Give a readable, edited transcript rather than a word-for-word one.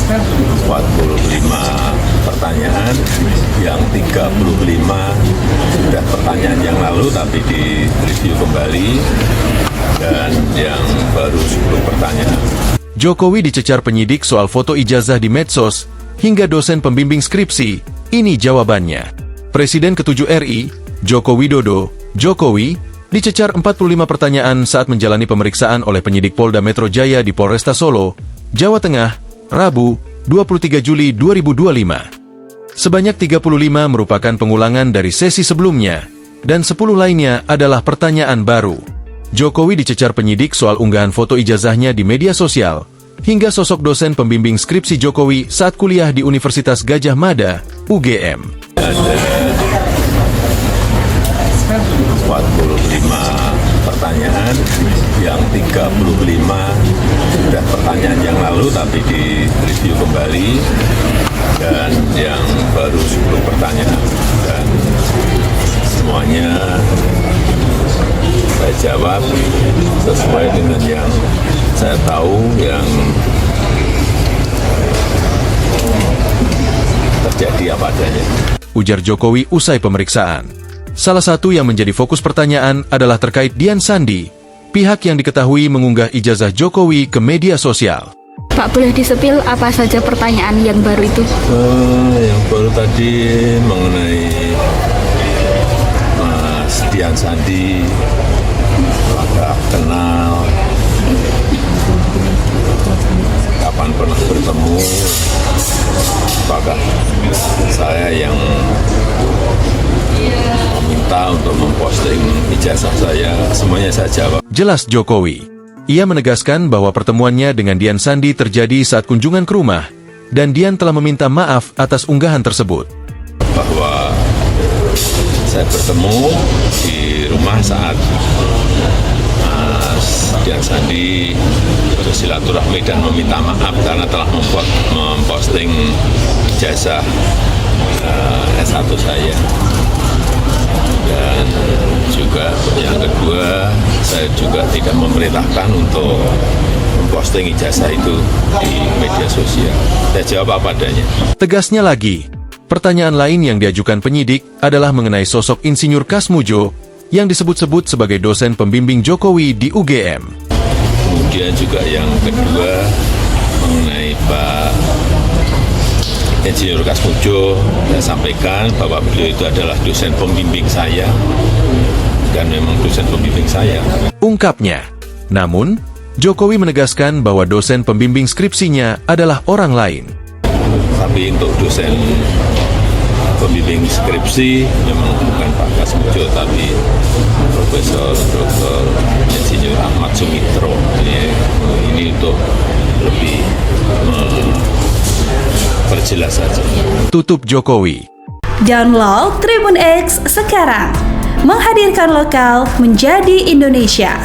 45 pertanyaan, yang 35 sudah pertanyaan yang lalu tapi direview kembali, dan yang baru 10 pertanyaan. Jokowi dicecar penyidik soal foto ijazah di medsos hingga dosen pembimbing skripsi. Ini jawabannya. Presiden ke-7 RI, Joko Widodo, Jokowi, dicecar 45 pertanyaan saat menjalani pemeriksaan oleh penyidik Polda Metro Jaya di Polresta Solo, Jawa Tengah, Rabu, 23 Juli 2025. Sebanyak 35 merupakan pengulangan dari sesi sebelumnya, dan 10 lainnya adalah pertanyaan baru. Jokowi dicecar penyidik soal unggahan foto ijazahnya di media sosial, hingga sosok dosen pembimbing skripsi Jokowi saat kuliah di Universitas Gadjah Mada, UGM. Ada 45 pertanyaan, yang 35 sudah pertanyaan yang lalu tapi direview kembali, dan yang baru 10 pertanyaan. Dan semuanya saya jawab sesuai dengan yang saya tahu, yang terjadi apa adanya. Ujar Jokowi usai pemeriksaan. Salah satu yang menjadi fokus pertanyaan adalah terkait Dian Sandi, pihak yang diketahui mengunggah ijazah Jokowi ke media sosial. Pak, boleh disepil apa saja pertanyaan yang baru itu? Yang baru tadi mengenai Mas Dian Sandi, apakah kenal, kapan pernah bertemu, apakah saya yang meminta untuk memposting ijazah saya, semuanya saya jawab. Jelas Jokowi. Ia menegaskan bahwa pertemuannya dengan Dian Sandi terjadi saat kunjungan ke rumah, dan Dian telah meminta maaf atas unggahan tersebut. Bahwa saya bertemu di rumah saat Mas Dian Sandi bersilaturahmi dan meminta maaf karena telah memposting ijazah S1 saya. Dan juga yang kedua, saya juga tidak memerintahkan untuk memposting ijazah itu di media sosial. Saya jawab apa adanya. Tegasnya lagi, pertanyaan lain yang diajukan penyidik adalah mengenai sosok Insinyur Kasmujo yang disebut-sebut sebagai dosen pembimbing Jokowi di UGM. Kemudian juga yang kedua mengenai Pak Insinyur Kasmujo, saya sampaikan bahwa beliau itu adalah dosen pembimbing saya, dan memang dosen pembimbing saya. Ungkapnya. Namun, Jokowi menegaskan bahwa dosen pembimbing skripsinya adalah orang lain. Tapi untuk dosen pembimbing skripsi memang bukan Pak Kasmujo, tapi Profesor Dr. Insinyur Ahmad Sumitro. Ini untuk lebih perjelas saja. Tutup Jokowi. Download Tribun X sekarang. Menghadirkan lokal menjadi Indonesia.